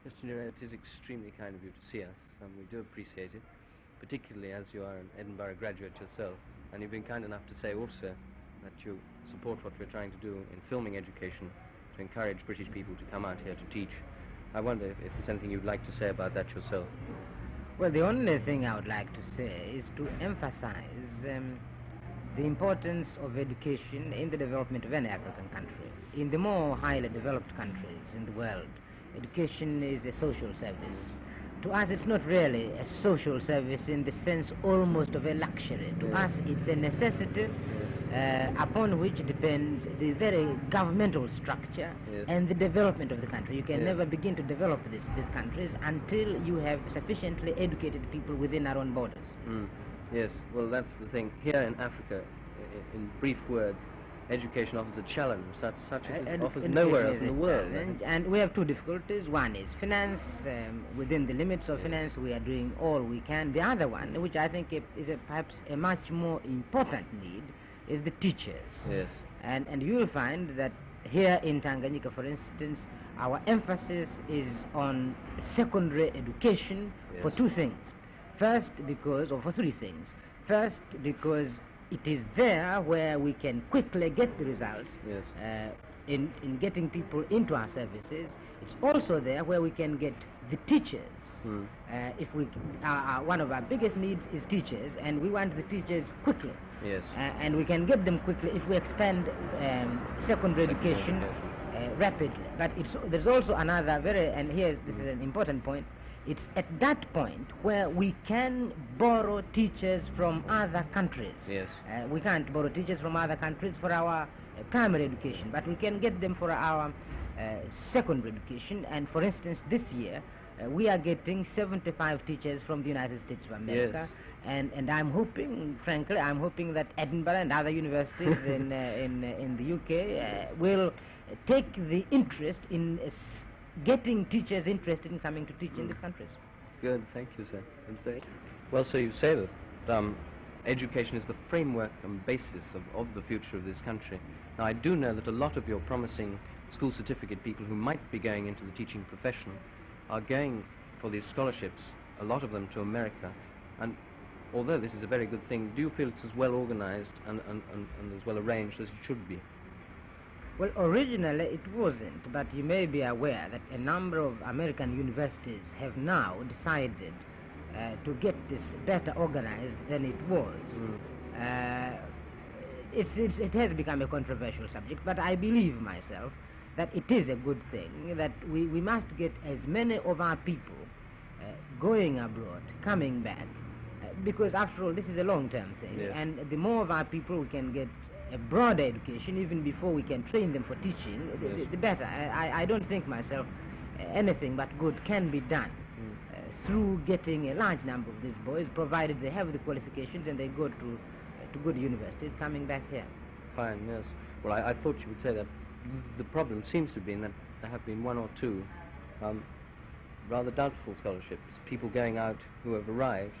Mr. Nyerere, it is extremely kind of you to see us, and we do appreciate it, particularly as you are an Edinburgh graduate yourself, and you've been kind enough to say also that you support what we're trying to do in filming education to encourage British people to come out here to teach. I wonder if there's anything you'd like to say about that yourself. Well, the only thing I would like to say is to emphasize the importance of education in the development of any African country. In the more highly developed countries in the world, education is a social service. To us, it's not really a social service in the sense almost of a luxury. To us, it's a necessity upon which depends the very governmental structure and the development of the country. You can never begin to develop these countries until you have sufficiently educated people within our own borders. Yes, well, that's the thing. Here in Africa, in brief words, education offers a challenge such as it offers nowhere else in the world. And we have two difficulties. One is finance. Within the limits of finance, we are doing all we can. The other one, which I think is perhaps a much more important need, is the teachers. Yes. And you will find that here in Tanganyika, for instance, our emphasis is on secondary education for two things. First, for three things. First, because it is there where we can quickly get the results in getting people into our services. It's also there where we can get the teachers. One of our biggest needs is teachers, and we want the teachers quickly. Yes. And we can get them quickly if we expand secondary education rapidly. But there's also another this is an important point. It's at that point where we can borrow teachers from other countries. Yes. We can't borrow teachers from other countries for our primary education, but we can get them for our secondary education. And for instance, this year, we are getting 75 teachers from the United States of America. Yes. And I'm hoping, frankly, that Edinburgh and other universities in the UK will take the interest in getting teachers interested in coming to teach in these countries. Good, thank you, sir. Well, so you say that education is the framework and basis of the future of this country. Now, I do know that a lot of your promising school certificate people who might be going into the teaching profession are going for these scholarships, a lot of them to America. And although this is a very good thing, do you feel it's as well organized and as well arranged as it should be? Well, originally it wasn't, but you may be aware that a number of American universities have now decided to get this better organized than it was. It has become a controversial subject, but I believe myself that it is a good thing, that we must get as many of our people going abroad, coming back, because after all, this is a long-term thing, and the more of our people we can get a broader education, even before we can train them for teaching, the better. I don't think myself anything but good can be done through getting a large number of these boys, provided they have the qualifications and they go to good universities, coming back here. Fine, yes. Well, I thought you would say that the problem seems to be that there have been one or two rather doubtful scholarships, people going out who have arrived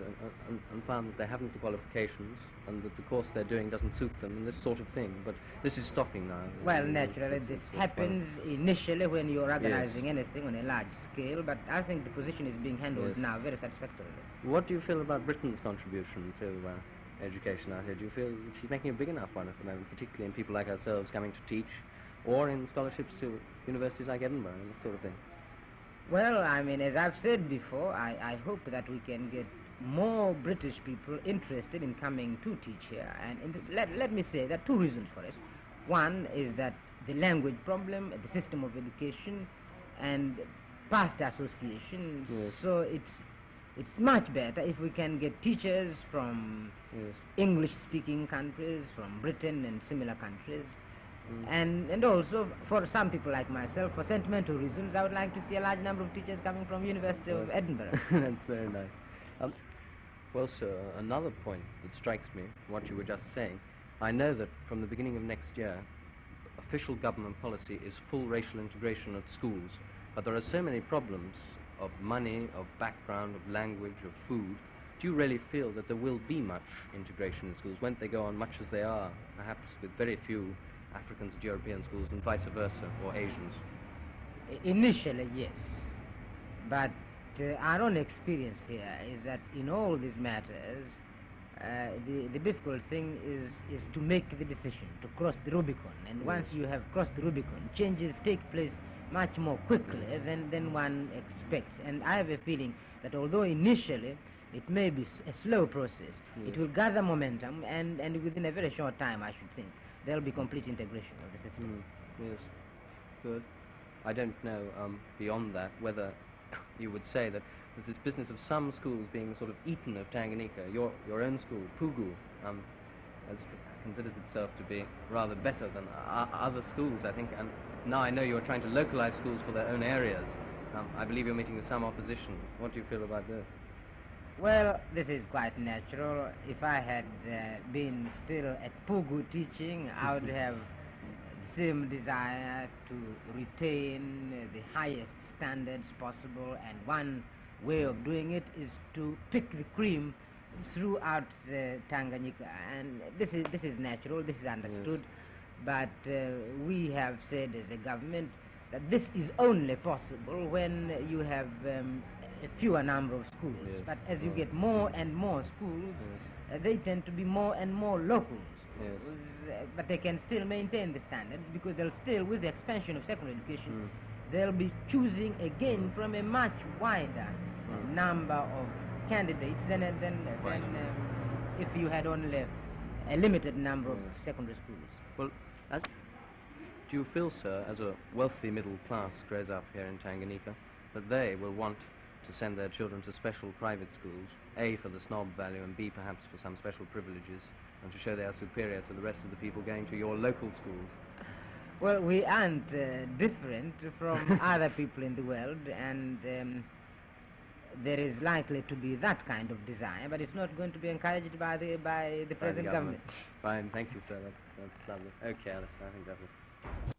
and found that they haven't the qualifications and that the course they're doing doesn't suit them and this sort of thing. But this is stopping now. Well, naturally, this happens initially when you're organizing anything on a large scale, but I think the position is being handled now very satisfactorily. What do you feel about Britain's contribution to education out here? Do you feel she's making a big enough one at the moment, particularly in people like ourselves coming to teach, or in scholarships to universities like Edinburgh and that sort of thing? Well, I mean, as I've said before, I hope that we can get more British people interested in coming to teach here. And let me say there are two reasons for it. One is that the language problem, the system of education, and past association. So it's much better if we can get teachers from English-speaking countries, from Britain and similar countries. And also, for some people like myself, for sentimental reasons, I would like to see a large number of teachers coming from University of Edinburgh. That's very nice. Well, sir, another point that strikes me from what you were just saying, I know that from the beginning of next year, official government policy is full racial integration at schools, but there are so many problems of money, of background, of language, of food. Do you really feel that there will be much integration in schools? Won't they go on much as they are, perhaps with very few Africans at European schools and vice versa, or Asians? Initially, yes. But our own experience here is that in all these matters, the difficult thing is to make the decision, to cross the Rubicon. And once you have crossed the Rubicon, changes take place much more quickly than one expects. And I have a feeling that although initially it may be a slow process, it will gather momentum, and within a very short time, I should think, there will be complete integration of the system. Yes, good. I don't know, beyond that, whether you would say that there's this business of some schools being the sort of Eton of Tanganyika. Your own school, Pugu, considers itself to be rather better than other schools, I think. And now I know you're trying to localize schools for their own areas. I believe you're meeting with some opposition. What do you feel about this? Well, this is quite natural. If I had been still at Pugu teaching, I would have the same desire to retain the highest standards possible, and one way of doing it is to pick the cream throughout Tanganyika. And this is natural, this is understood, but we have said as a government that this is only possible when you have a fewer number of schools. But as you get more and more schools, they tend to be more and more local schools. But they can still maintain the standards, because they'll still, with the expansion of secondary education, they'll be choosing again from a much wider number of candidates than if you had only a limited number of secondary schools. Well, do you feel, sir, as a wealthy middle class grows up here in Tanganyika, that they will want to send their children to special private schools, A, for the snob value, and B, perhaps for some special privileges, and to show they are superior to the rest of the people going to your local schools? Well, we aren't different from other people in the world, and there is likely to be that kind of desire, but it's not going to be encouraged by the present government. Fine, thank you, sir. That's lovely. Okay, Alistair, I think that's it.